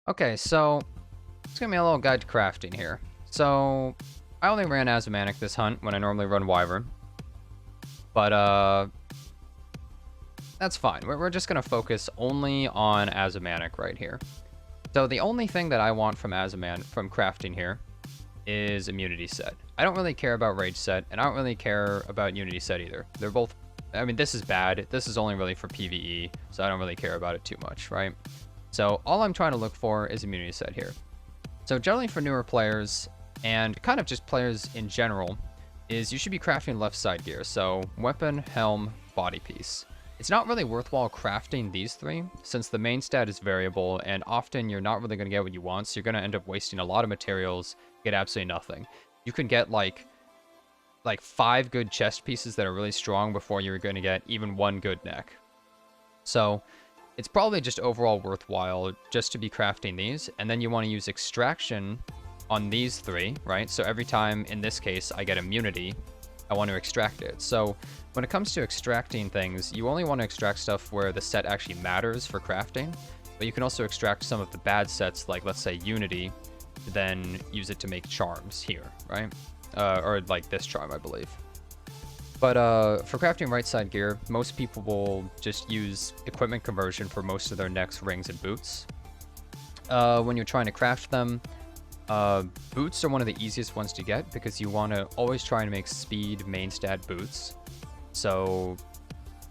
Okay, so it's gonna be a little guide to crafting here. So I only ran Azumanic this hunt when I normally run Wyvern, but that's fine. We're just gonna focus only on Azumanic right here. So the only thing that I want from from crafting here is immunity set. I don't really care about rage set, and I don't really care about unity set either. They're both, I mean, this is bad. This is only really for PvE, so I don't really care about it too much, right? So all I'm trying to look for is immunity set here. So generally for newer players, and kind of just players in general, is you should be crafting left side gear. So weapon, helm, body piece. It's not really worthwhile crafting these three, since the main stat is variable, and often you're not really going to get what you want, so you're going to end up wasting a lot of materials, get absolutely nothing. You can get like 5 good chest pieces that are really strong before you're going to get even 1 good neck. So it's probably just overall worthwhile just to be crafting these, and then you want to use extraction on these 3, right? So every time, in this case, I get immunity, I want to extract it. So when it comes to extracting things, you only want to extract stuff where the set actually matters for crafting, but you can also extract some of the bad sets, like let's say Unity, then use it to make charms here, right? Or like this charm, I believe. But for crafting right side gear, most people will just use equipment conversion for most of their necks, rings, and boots. When you're trying to craft them, boots are one of the easiest ones to get because you want to always try and make speed main stat boots. So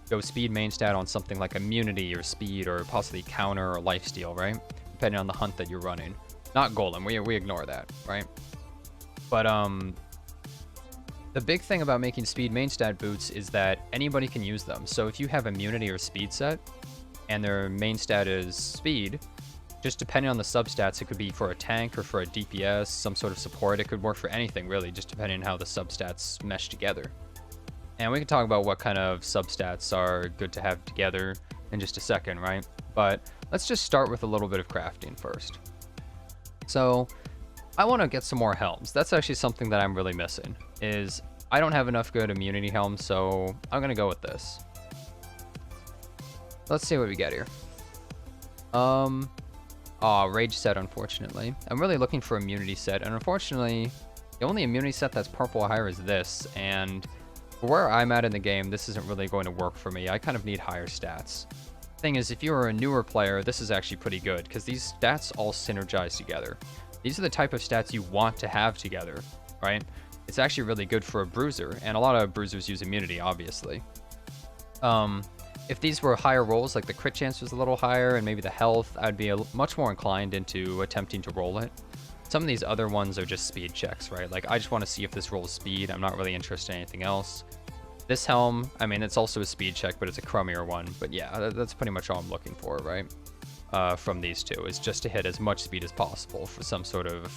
go speed main stat on something like immunity or speed or possibly counter or lifesteal, right? Depending on the hunt that you're running. Not golem, we ignore that, right? But the big thing about making speed main stat boots is that anybody can use them. So if you have immunity or speed set and their main stat is speed, just depending on the substats, it could be for a tank or for a DPS, some sort of support. It could work for anything, really, just depending on how the substats mesh together. And we can talk about what kind of substats are good to have together in just a second, right? But let's just start with a little bit of crafting first. So I want to get some more helms. That's actually something that I'm really missing, is I don't have enough good immunity helms, so I'm going to go with this. Let's see what we get here. Aw, rage set, unfortunately. I'm really looking for immunity set, and unfortunately, the only immunity set that's purple or higher is this, and for where I'm at in the game, this isn't really going to work for me. I kind of need higher stats. Thing is, if you're a newer player, this is actually pretty good, because these stats all synergize together. These are the type of stats you want to have together, right? It's actually really good for a bruiser, and a lot of bruisers use immunity, obviously. If these were higher rolls, like the crit chance was a little higher, and maybe the health, I'd be much more inclined into attempting to roll it. Some of these other ones are just speed checks, right? Like, I just want to see if this rolls speed. I'm not really interested in anything else. This helm, I mean, it's also a speed check, but it's a crummier one. But yeah, that's pretty much all I'm looking for, right? From these two, is just to hit as much speed as possible for some sort of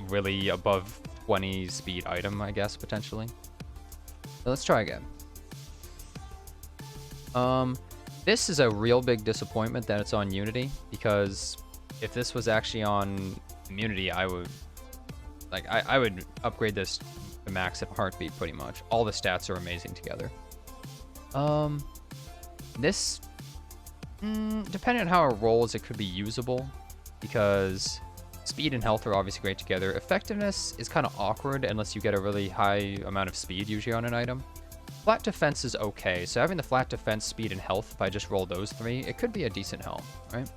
really above 20 speed item, I guess, potentially. So let's try again. This is a real big disappointment that it's on Unity, because if this was actually on Immunity, I would upgrade this to max at heartbeat pretty much. All the stats are amazing together. This, depending on how it rolls, it could be usable, because speed and health are obviously great together. Effectiveness is kind of awkward unless you get a really high amount of speed usually on an item. Flat defense is okay, so having the flat defense, speed, and health, if I just roll those 3, it could be a decent helm, right?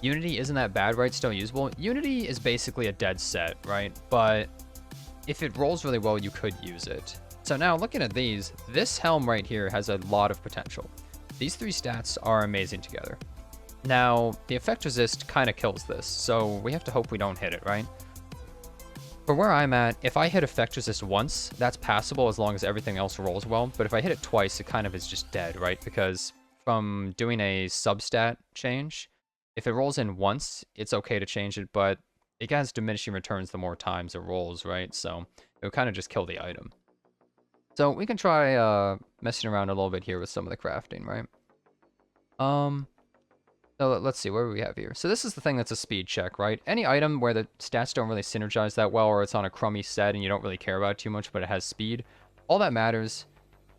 Unity isn't that bad, right? Still usable. Unity is basically a dead set, right? But if it rolls really well, you could use it. So now, looking at these, this helm right here has a lot of potential. These 3 stats are amazing together. Now, the effect resist kind of kills this, so we have to hope we don't hit it, right? For where I'm at, if I hit effect resist once, that's passable as long as everything else rolls well. But if I hit it twice, it kind of is just dead, right? Because from doing a substat change, if it rolls in once, it's okay to change it, but it has diminishing returns the more times it rolls, right? So it would kind of just kill the item. So we can try messing around a little bit here with some of the crafting, right? So let's see, what do we have here? So this is the thing that's a speed check, right? Any item where the stats don't really synergize that well, or it's on a crummy set and you don't really care about it too much, but it has speed, all that matters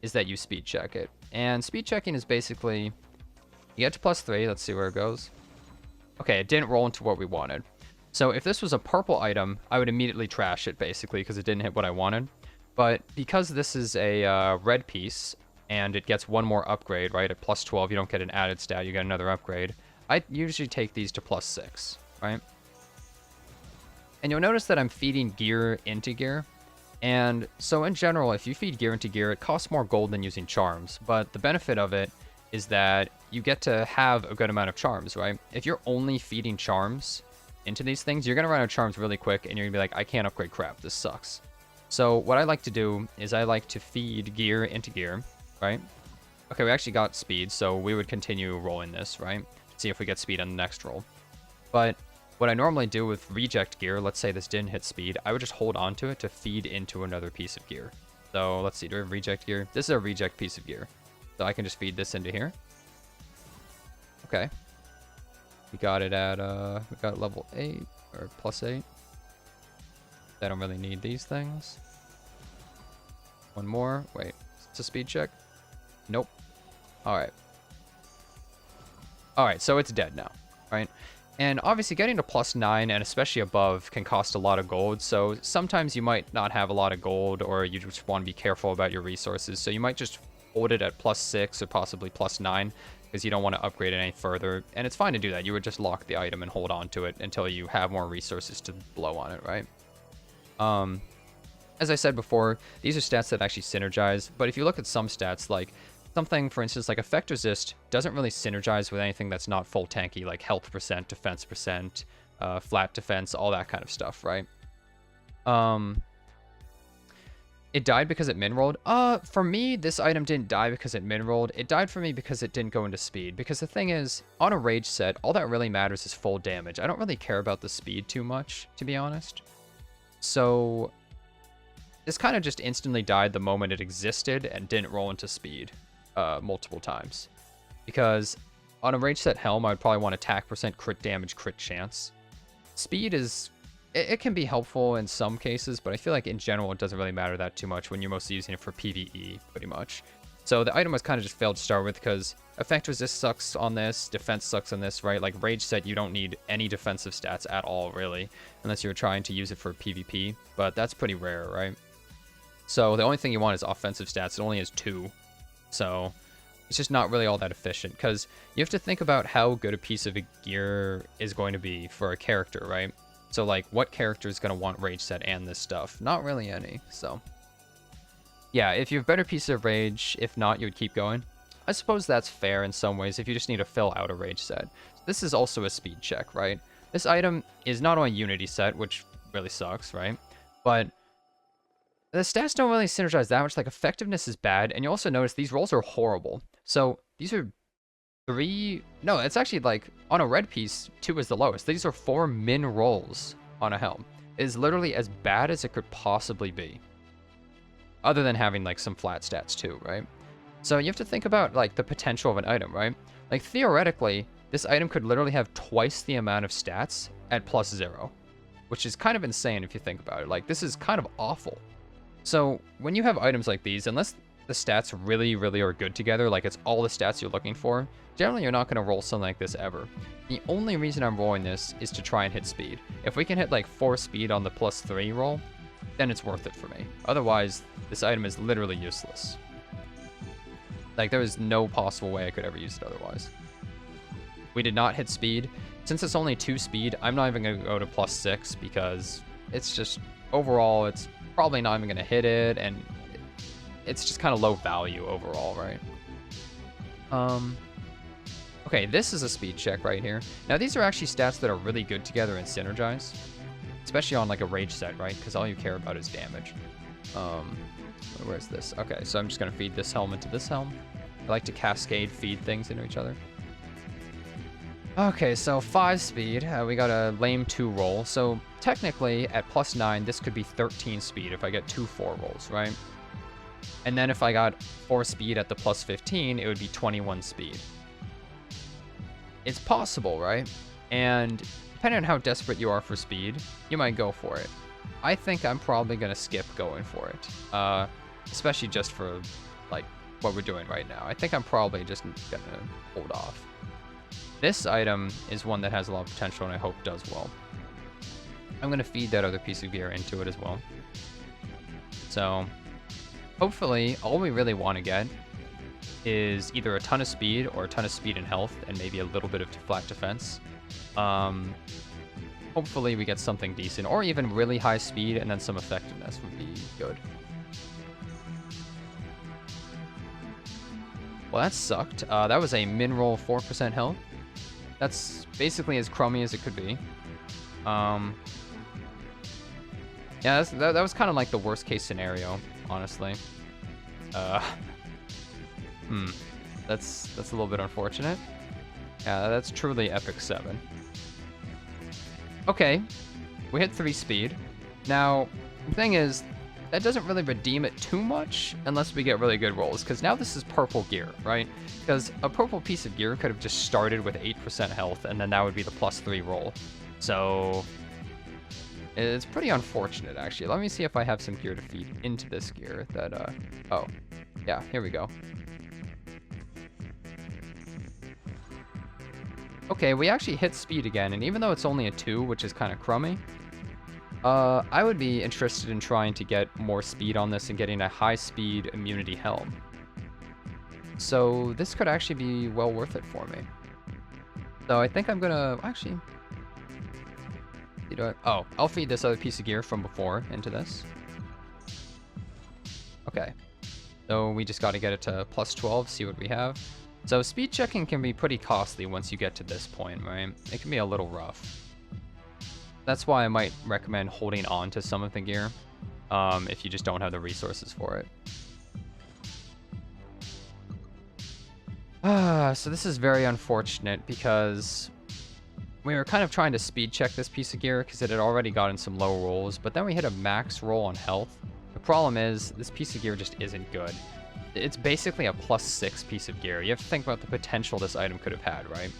is that you speed check it. And speed checking is basically, you get to +3, let's see where it goes. Okay, it didn't roll into what we wanted. So if this was a purple item, I would immediately trash it, basically, because it didn't hit what I wanted. But because this is a red piece, and it gets one more upgrade, right? At plus 12, you don't get an added stat, you get another upgrade. I usually take these to plus 6, right? And you'll notice that I'm feeding gear into gear. And so in general, if you feed gear into gear, it costs more gold than using charms. But the benefit of it is that you get to have a good amount of charms, right? If you're only feeding charms into these things, you're going to run out of charms really quick, and you're going to be like, I can't upgrade crap, this sucks. So what I like to do is I like to feed gear into gear, right? Okay, we actually got speed, so we would continue rolling this, right? See if we get speed on the next roll. But what I normally do with reject gear, let's say this didn't hit speed, I would just hold on to it to feed into another piece of gear. So let's see, do we have reject gear? This is a reject piece of gear. So I can just feed this into here. Okay. We got it at, we got it level 8, or plus 8. I don't really need these things. One more. Wait, it's a speed check? Nope. Alright. Alright, so it's dead now, right? And obviously getting to plus 9 and especially above can cost a lot of gold. So sometimes you might not have a lot of gold, or you just want to be careful about your resources. So you might just hold it at plus 6 or possibly plus 9 because you don't want to upgrade it any further. And it's fine to do that. You would just lock the item and hold on to it until you have more resources to blow on it, right? As I said before, these are stats that actually synergize. But if you look at some stats, like something, for instance, like effect resist doesn't really synergize with anything that's not full tanky, like health percent, defense percent, flat defense, all that kind of stuff, right? It died because it min-rolled. For me, this item didn't die because it min-rolled. It died for me because it didn't go into speed. Because the thing is, on a rage set, all that really matters is full damage. I don't really care about the speed too much, to be honest. So this kind of just instantly died the moment it existed and didn't roll into speed multiple times. Because on a rage set helm, I would probably want attack percent, crit damage, crit chance. Speed is... It can be helpful in some cases, but I feel like in general it doesn't really matter that too much when you're mostly using it for PvE, pretty much. So the item was kind of just failed to start with because effect resist sucks on this, defense sucks on this, right? Like rage set, you don't need any defensive stats at all, really, unless you're trying to use it for PvP, but that's pretty rare, right? So the only thing you want is offensive stats. It only has 2, so it's just not really all that efficient because you have to think about how good a piece of gear is going to be for a character, right? So, like, what character is going to want rage set and this stuff? Not really any, so. Yeah, if you have better pieces of rage, if not, you would keep going. I suppose that's fair in some ways if you just need to fill out a rage set. This is also a speed check, right? This item is not on a unity set, which really sucks, right? But the stats don't really synergize that much. Like, effectiveness is bad, and you also notice these rolls are horrible. So, these are 3... No, it's actually like on a red piece, 2 is the lowest. These are 4 min rolls on a helm. It is literally as bad as it could possibly be. Other than having like some flat stats too, right? So you have to think about like the potential of an item, right? Like theoretically, this item could literally have twice the amount of stats at plus 0. Which is kind of insane if you think about it. Like this is kind of awful. So when you have items like these, unless the stats really, really are good together, like it's all the stats you're looking for, generally you're not going to roll something like this ever. The only reason I'm rolling this is to try and hit speed. If we can hit like 4 speed on the plus 3 roll, then it's worth it for me. Otherwise, this item is literally useless. Like there is no possible way I could ever use it otherwise. We did not hit speed. Since it's only 2 speed, I'm not even going to go to plus 6 because it's just, overall, it's probably not even going to hit it, and it's just kind of low value overall, right? Okay, this is a speed check right here. Now, these are actually stats that are really good together in Synergize, especially on like a rage set, right? Because all you care about is damage. Where's this? Okay, so I'm just going to feed this helm into this helm. I like to cascade feed things into each other. Okay, so 5 speed. We got a lame 2 roll. So technically, at plus 9, this could be 13 speed if I get 2 4 rolls, right? And then if I got 4 speed at the plus 15, it would be 21 speed. It's possible, right? And depending on how desperate you are for speed, you might go for it. I think I'm probably going to skip going for it. Especially just for, like, what we're doing right now. I think I'm probably just going to hold off. This item is one that has a lot of potential and I hope does well. I'm going to feed that other piece of gear into it as well. So, hopefully, all we really want to get is either a ton of speed or a ton of speed and health and maybe a little bit of flat defense. Hopefully we get something decent, or even really high speed and then some effectiveness would be good. Well, that sucked. That was a min roll 4% health. That's basically as crummy as it could be. Yeah, that was kind of like the worst case scenario, honestly. That's a little bit unfortunate. Yeah, that's truly epic 7. Okay, we hit 3 speed. Now, the thing is, that doesn't really redeem it too much unless we get really good rolls, because now this is purple gear, right? Because a purple piece of gear could have just started with 8% health, and then that would be the +3 roll. So, it's pretty unfortunate, actually. Let me see if I have some gear to feed into this gear that, oh, yeah, here we go. Okay, we actually hit speed again, and even though it's only a 2, which is kind of crummy, I would be interested in trying to get more speed on this and getting a high-speed immunity helm. So this could actually be well worth it for me. So I think I'm gonna actually. You know what? Oh, I'll feed this other piece of gear from before into this. Okay. So we just got to get it to +12, see what we have. So speed checking can be pretty costly once you get to this point, right? It can be a little rough. That's why I might recommend holding on to some of the gear if you just don't have the resources for it. So this is very unfortunate because we were kind of trying to speed check this piece of gear because it had already gotten some low rolls, but then we hit a max roll on health. The problem is this piece of gear just isn't good. It's basically a +6 piece of gear. You have to think about the potential this item could have had, right?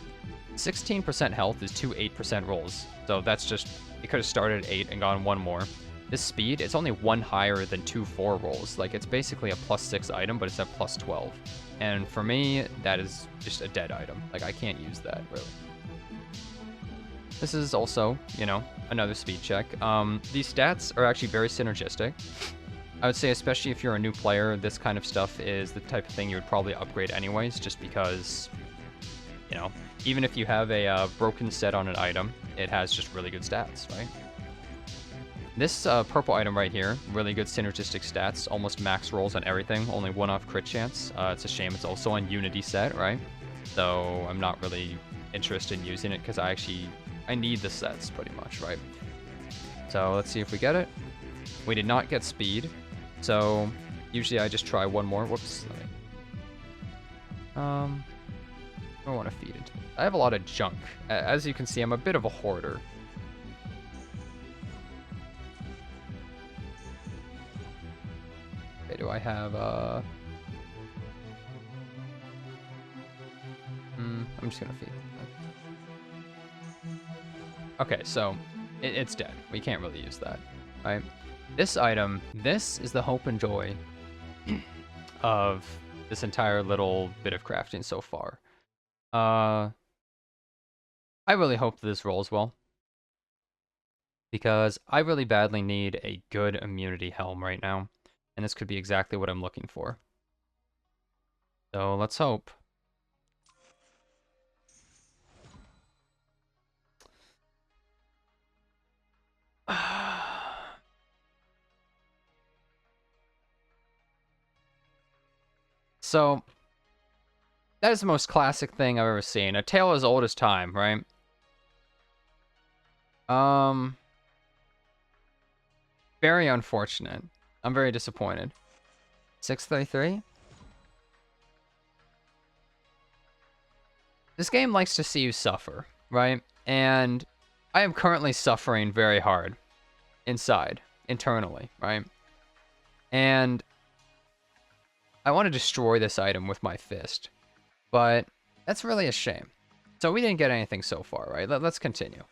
16% health is 2 8% rolls. So that's just, it could have started at 8 and gone 1 more. This speed, it's only 1 higher than 2 4 rolls. Like, it's basically a +6 item, but it's at +12. And for me, that is just a dead item. Like, I can't use that, really. This is also, you know, another speed check. These stats are actually very synergistic. I would say, especially if you're a new player, this kind of stuff is the type of thing you would probably upgrade anyways, just because, you know, even if you have a broken set on an item, it has just really good stats, right? This purple item right here, really good synergistic stats, almost max rolls on everything, only 1-off crit chance. It's a shame it's also on Unity set, right? So I'm not really interested in using it because I need the sets pretty much, right? So let's see if we get it. We did not get speed. So usually I just try one more. Whoops. I don't want to feed into it. I have a lot of junk. As you can see, I'm a bit of a hoarder. Okay, do I have I'm just gonna feed it. Okay, so it's dead. We can't really use that, right? This item, this is the hope and joy of this entire little bit of crafting so far. I really hope that this rolls well, because I really badly need a good immunity helm right now, and this could be exactly what I'm looking for. So let's hope. So, that is the most classic thing I've ever seen. A tale as old as time, right? Very unfortunate. I'm very disappointed. 633? This game likes to see you suffer, right? And I am currently suffering very hard inside, internally, right? And I want to destroy this item with my fist, but that's really a shame. So we didn't get anything so far, right? Let's continue.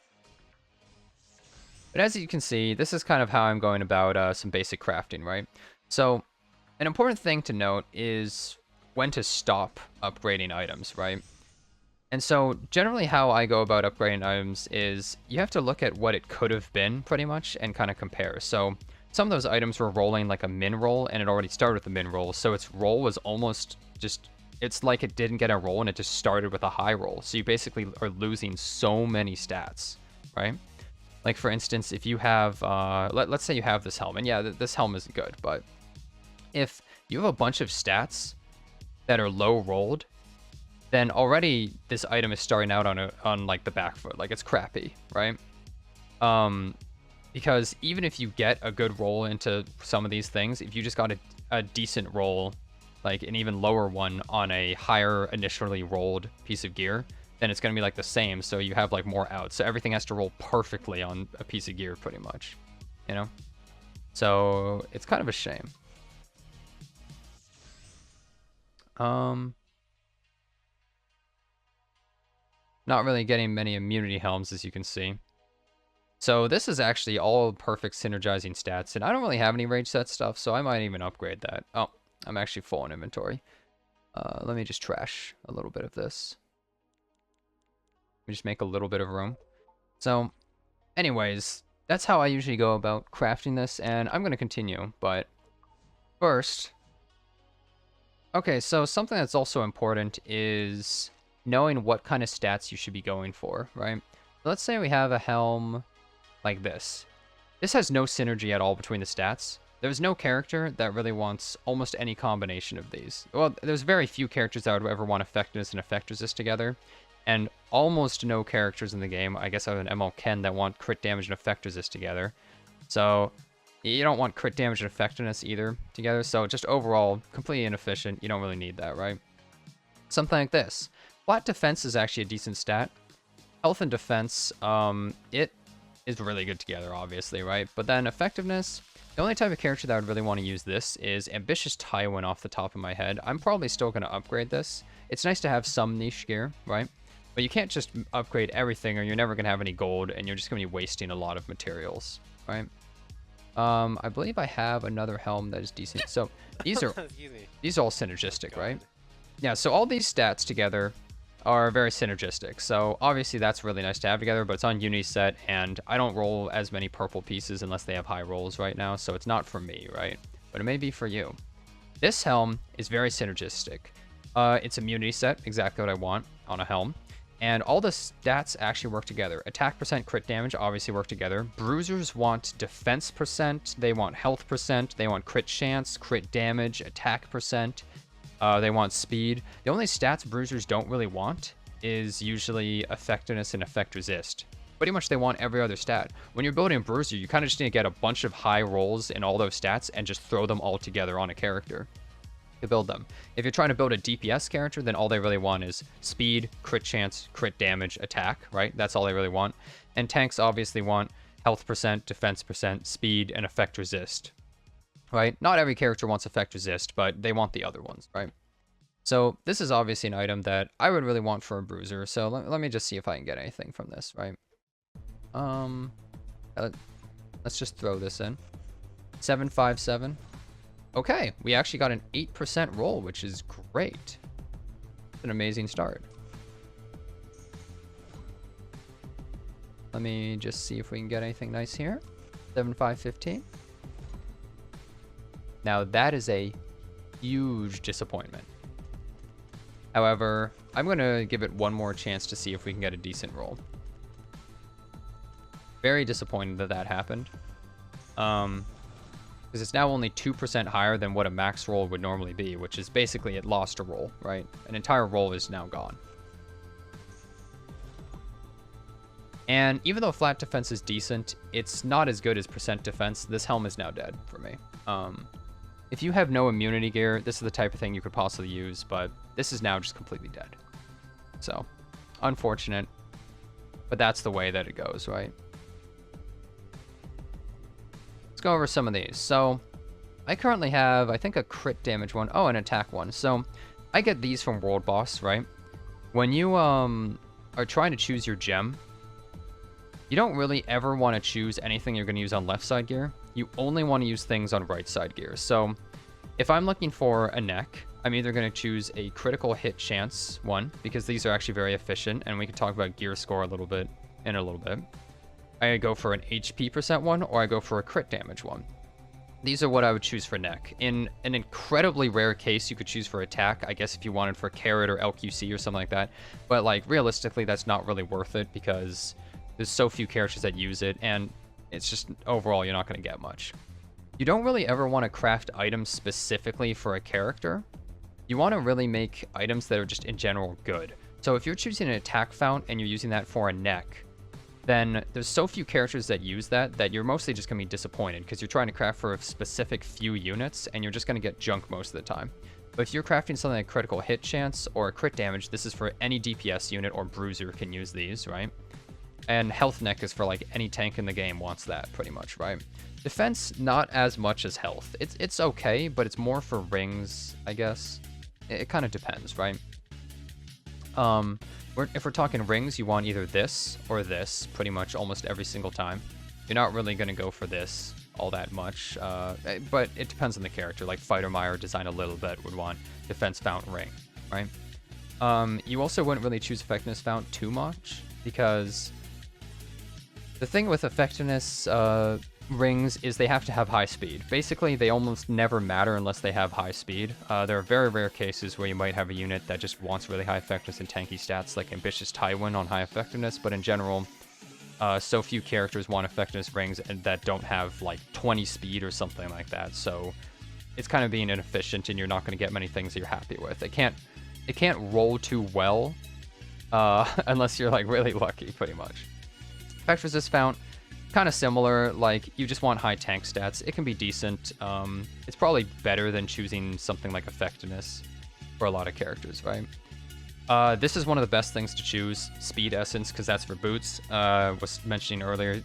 But as you can see, this is kind of how I'm going about some basic crafting, right? So an important thing to note is when to stop upgrading items, right? And so generally how I go about upgrading items is you have to look at what it could have been pretty much and kind of compare. So some of those items were rolling like a min roll and it already started with a min roll. So its roll was almost just, it's like it didn't get a roll and it just started with a high roll. So you basically are losing so many stats, right? Like for instance, if you have, let's say you have this helm, and yeah, this helm isn't good, but if you have a bunch of stats that are low rolled, then already this item is starting out on like the back foot, like it's crappy, right? Because even if you get a good roll into some of these things, if you just got a decent roll, like an even lower one on a higher initially rolled piece of gear, then it's going to be like the same, so you have like more outs. So everything has to roll perfectly on a piece of gear pretty much, you know? So it's kind of a shame. Not really getting many immunity helms, as you can see. So this is actually all perfect synergizing stats, and I don't really have any rage set stuff, so I might even upgrade that. Oh, I'm actually full in inventory. Let me just trash a little bit of this. Let me just make a little bit of room. So, anyways, that's how I usually go about crafting this, and I'm going to continue, but first... Okay, so something that's also important is knowing what kind of stats you should be going for, right? Let's say we have a helm like this. This has no synergy at all between the stats. There's no character that really wants almost any combination of these. Well, there's very few characters that would ever want effectiveness and effect resist together, and almost no characters in the game, I guess other than ML Ken, that want crit damage and effect resist together. So you don't want crit damage and effectiveness either together, so just overall, completely inefficient. You don't really need that, right? Something like this. Flat defense is actually a decent stat. Health and defense, it is really good together, obviously, right? But then effectiveness, the only type of character that I would really want to use this is Ambitious Tywin off the top of my head. I'm probably still going to upgrade this. It's nice to have some niche gear, right? But you can't just upgrade everything or you're never going to have any gold and you're just going to be wasting a lot of materials, right? I believe I have another helm that is decent. So these are all synergistic, right? Yeah, so all these stats together are very synergistic. So obviously that's really nice to have together, but it's on Unity set, and I don't roll as many purple pieces unless they have high rolls right now, so it's not for me, right? But it may be for you. This helm is very synergistic. It's immunity set, exactly what I want on a helm. And all the stats actually work together. Attack percent, crit damage obviously work together. Bruisers want defense percent, they want health percent, they want crit chance, crit damage, attack percent. They want speed. The only stats bruisers don't really want is usually effectiveness and effect resist. Pretty much they want every other stat. When you're building a bruiser, you kind of just need to get a bunch of high rolls in all those stats and just throw them all together on a character to build them. If you're trying to build a DPS character, then all they really want is speed, crit chance, crit damage, attack, right? That's all they really want. And tanks obviously want health percent, defense percent, speed, and effect resist. Right? Not every character wants effect resist, but they want the other ones, right? So this is obviously an item that I would really want for a bruiser. So let me just see if I can get anything from this, right? Let's just throw this in. 757. Okay, we actually got an 8% roll, which is great. It's an amazing start. Let me just see if we can get anything nice here. 7515. Now that is a huge disappointment. However, I'm going to give it one more chance to see if we can get a decent roll. Very disappointed that that happened. Because it's now only 2% higher than what a max roll would normally be, which is basically it lost a roll, right? An entire roll is now gone. And even though flat defense is decent, it's not as good as percent defense. This helm is now dead for me. If you have no immunity gear, this is the type of thing you could possibly use, but this is now just completely dead. So, unfortunate, but that's the way that it goes, right? Let's go over some of these. So, I currently have, I think, a crit damage one. Oh, an attack one. So, I get these from World Boss, right? When you are trying to choose your gem, you don't really ever want to choose anything you're going to use on left side gear. You only want to use things on right side gear. So if I'm looking for a neck, I'm either going to choose a critical hit chance one, because these are actually very efficient, and we can talk about Gearscore a little bit in a little bit. I go for an HP percent one, or I go for a crit damage one. These are what I would choose for neck. In an incredibly rare case, you could choose for attack, I guess if you wanted for carrot or LQC or something like that. But like realistically, that's not really worth it because there's so few characters that use it, and it's just overall you're not going to get much. You don't really ever want to craft items specifically for a character. You want to really make items that are just in general good. So if you're choosing an attack fount and you're using that for a neck, then there's so few characters that use that you're mostly just going to be disappointed because you're trying to craft for a specific few units and you're just going to get junk most of the time. But if you're crafting something like critical hit chance or crit damage, this is for any DPS unit or bruiser can use these, right? And health neck is for like any tank in the game wants that pretty much, right? Defense, not as much as health. It's okay, but it's more for rings, I guess. It kind of depends, right? If we're talking rings, you want either this or this pretty much almost every single time. You're not really going to go for this all that much, but it depends on the character. Like Fighter Meyer designed a little bit would want defense fount ring, right? You also wouldn't really choose effectiveness fount too much because the thing with effectiveness rings is they have to have high speed. Basically, they almost never matter unless they have high speed. There are very rare cases where you might have a unit that just wants really high effectiveness and tanky stats, like Ambitious Tywin on high effectiveness, but in general, so few characters want effectiveness rings and that don't have like 20 speed or something like that. So it's kind of being inefficient, and you're not going to get many things that you're happy with. It can't roll too well unless you're like really lucky, pretty much. Effect resist fount, kind of similar, like you just want high tank stats. It can be decent. It's probably better than choosing something like effectiveness for a lot of characters, right? This is one of the best things to choose, speed essence, because that's for boots. Was mentioning earlier,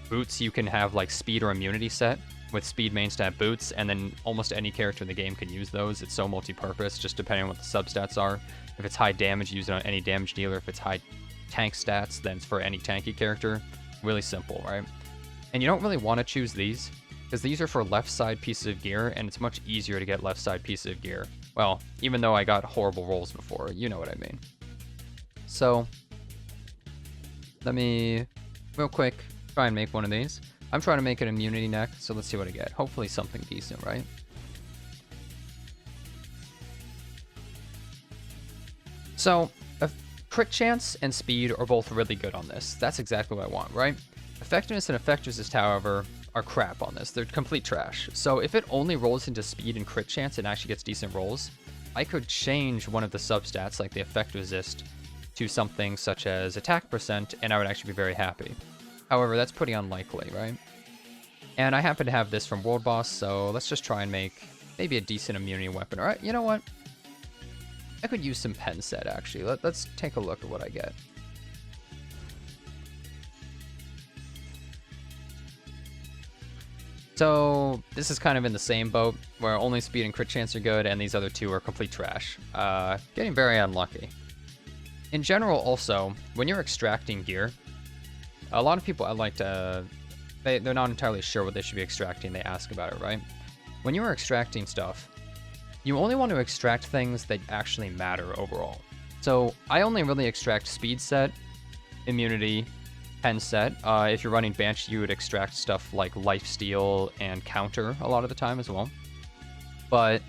boots you can have like speed or immunity set with speed main stat boots, and then almost any character in the game can use those. It's so multi-purpose, just depending on what the substats are. If it's high damage, use it on any damage dealer. If it's high tank stats, then it's for any tanky character. Really simple, right? And you don't really want to choose these because these are for left side pieces of gear, and it's much easier to get left side pieces of gear. Well, even though I got horrible rolls before, you know what I mean. So let me real quick try and make one of these. I'm trying to make an immunity neck, so let's see what I get. Hopefully something decent, right? So crit chance and speed are both really good on this. That's exactly what I want, right? Effectiveness and effect resist, however, are crap on this. They're complete trash. So if it only rolls into speed and crit chance and actually gets decent rolls, I could change one of the substats, like the effect resist, to something such as attack percent, and I would actually be very happy. However, that's pretty unlikely, right? And I happen to have this from World Boss, so let's just try and make maybe a decent immunity weapon. All right, you know what? I could use some pen set, actually. Let's take a look at what I get. So this is kind of in the same boat, where only speed and crit chance are good, and these other two are complete trash. Getting very unlucky. In general, also, when you're extracting gear, a lot of people they're not entirely sure what they should be extracting. They ask about it, right? When you're extracting stuff, you only want to extract things that actually matter overall. So I only really extract speed set, immunity, pen set. If you're running Banshee, you would extract stuff like lifesteal and counter a lot of the time as well. But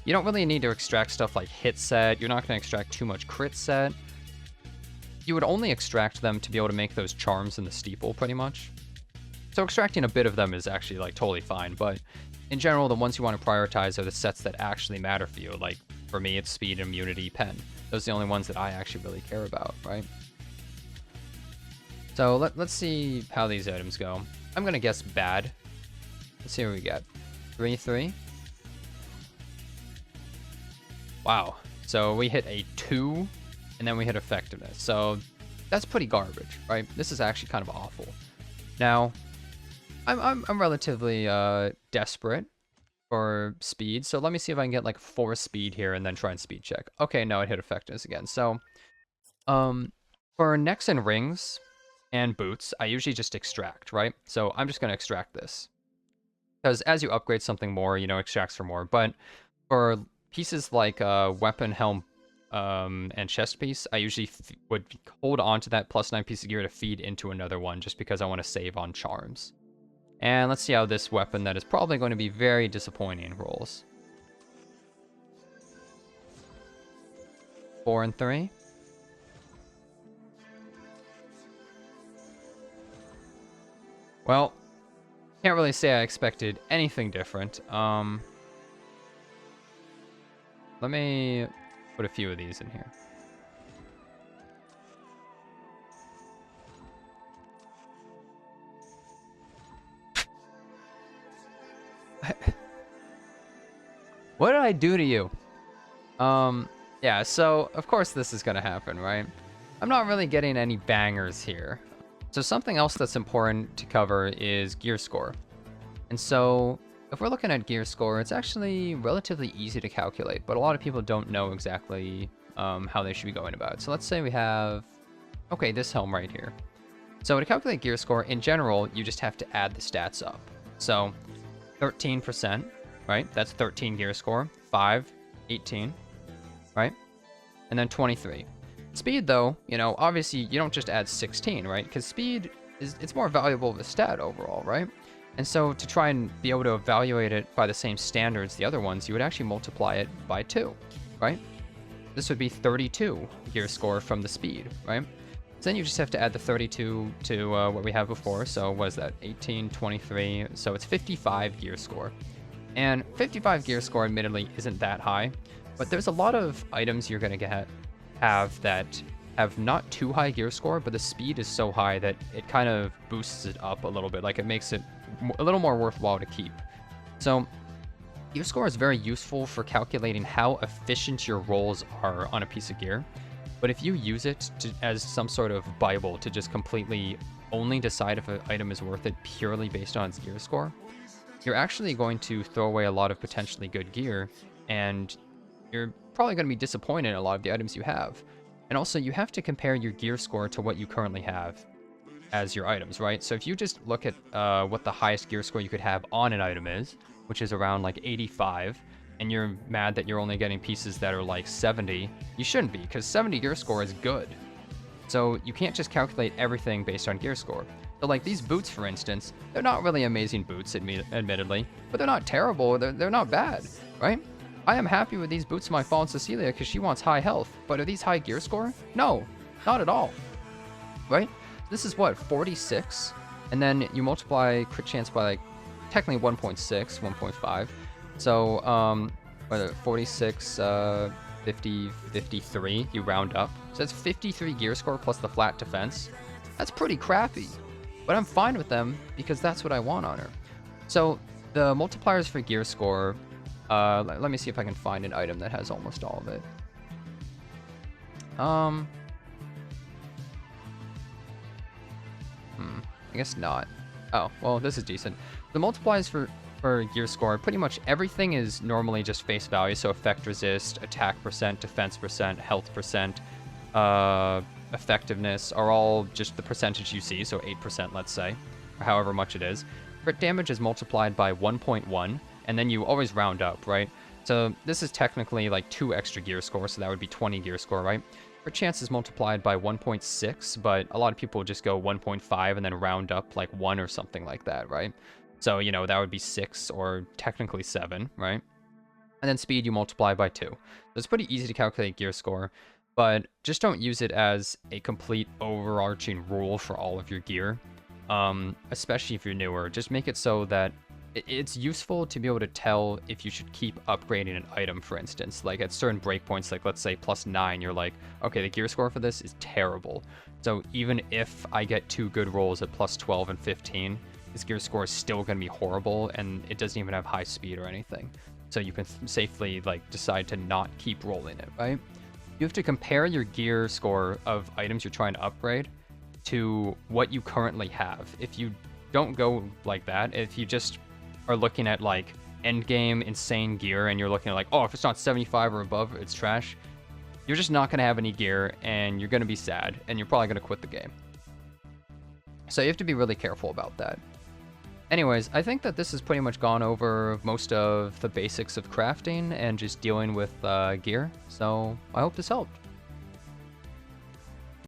you don't really need to extract stuff like hit set. You're not going to extract too much crit set. You would only extract them to be able to make those charms in the steeple, pretty much. So extracting a bit of them is actually like totally fine, but in general, the ones you want to prioritize are the sets that actually matter for you. Like for me, it's speed, immunity, pen. Those are the only ones that I actually really care about, right? So let's see how these items go. I'm going to guess bad. Let's see what we get. 3-3. Wow. So we hit a 2, and then we hit effectiveness. So that's pretty garbage, right? This is actually kind of awful. Now, I'm relatively desperate for speed, so let me see if I can get like 4 speed here and then try and speed check. Okay, no, it hit effectiveness again. So, for necks and rings and boots, I usually just extract, right? So I'm just going to extract this. Because as you upgrade something more, you know, extracts for more. But for pieces like weapon, helm, and chest piece, I usually would hold on to that +9 piece of gear to feed into another one just because I want to save on charms. And let's see how this weapon that is probably going to be very disappointing rolls. 4 and 3. Well, can't really say I expected anything different. Let me put a few of these in here. What did I do to you? Yeah, so of course this is gonna happen, right? I'm not really getting any bangers here. So something else that's important to cover is Gearscore. And so if we're looking at Gearscore, it's actually relatively easy to calculate, but a lot of people don't know exactly how they should be going about it. So let's say we have, okay, this helm right here. So to calculate Gearscore, in general, you just have to add the stats up. So 13%, right? That's 13 Gearscore. 5, 18, right? And then 23. Speed, though, you know, obviously you don't just add 16, right? Because speed it's more valuable of a stat overall, right? And so to try and be able to evaluate it by the same standards the other ones, you would actually multiply it by 2, right? This would be 32 Gearscore from the speed, right? So then you just have to add the 32 to what we have before. So what is that? 18, 23. So it's 55 Gearscore. And 55 Gearscore admittedly isn't that high, but there's a lot of items you're going to have that have not too high Gearscore, but the speed is so high that it kind of boosts it up a little bit. Like it makes it a little more worthwhile to keep. So Gearscore is very useful for calculating how efficient your rolls are on a piece of gear. But if you use it as some sort of Bible to just completely only decide if an item is worth it purely based on its Gearscore, you're actually going to throw away a lot of potentially good gear, and you're probably going to be disappointed in a lot of the items you have. And also, you have to compare your Gearscore to what you currently have as your items, right? So if you just look at what the highest Gearscore you could have on an item is, which is around like 85, and you're mad that you're only getting pieces that are like 70, you shouldn't be, because 70 Gearscore is good. So you can't just calculate everything based on Gearscore. So like these boots, for instance, they're not really amazing boots, admittedly, but they're not terrible, they're not bad, right? I am happy with these boots of my Fallen Cecilia because she wants high health, but are these high Gearscore? No, not at all, right? This is what, 46? And then you multiply crit chance by like, technically 1.6, 1.5. So, 46, 50, 53, you round up. So that's 53 Gearscore plus the flat defense. That's pretty crappy, but I'm fine with them because that's what I want on her. So the multipliers for Gearscore, let me see if I can find an item that has almost all of it. I guess not. Oh, well, this is decent. The multipliers for Gearscore, pretty much everything is normally just face value, so effect resist, attack percent, defense percent, health percent, effectiveness are all just the percentage you see, so 8%, let's say, or however much it is. Crit damage is multiplied by 1.1, and then you always round up, right? So this is technically like 2 extra Gearscore, so that would be 20 Gearscore, right? Crit chance is multiplied by 1.6, but a lot of people just go 1.5 and then round up like 1 or something like that, right? So, you know, that would be 6 or technically 7, right? And then speed you multiply by 2. So it's pretty easy to calculate Gearscore, but just don't use it as a complete overarching rule for all of your gear, especially if you're newer. Just make it so that it's useful to be able to tell if you should keep upgrading an item, for instance. Like at certain breakpoints, like let's say +9, you're like, okay, the Gearscore for this is terrible. So even if I get 2 good rolls at +12 and 15, this Gearscore is still going to be horrible, and it doesn't even have high speed or anything. So you can safely like decide to not keep rolling it, right? You have to compare your Gearscore of items you're trying to upgrade to what you currently have. If you don't go like that, if you just are looking at like end game insane gear and you're looking at like, oh, if it's not 75 or above, it's trash, you're just not going to have any gear and you're going to be sad and you're probably going to quit the game. So you have to be really careful about that. Anyways, I think that this has pretty much gone over most of the basics of crafting and just dealing with gear, so I hope this helped.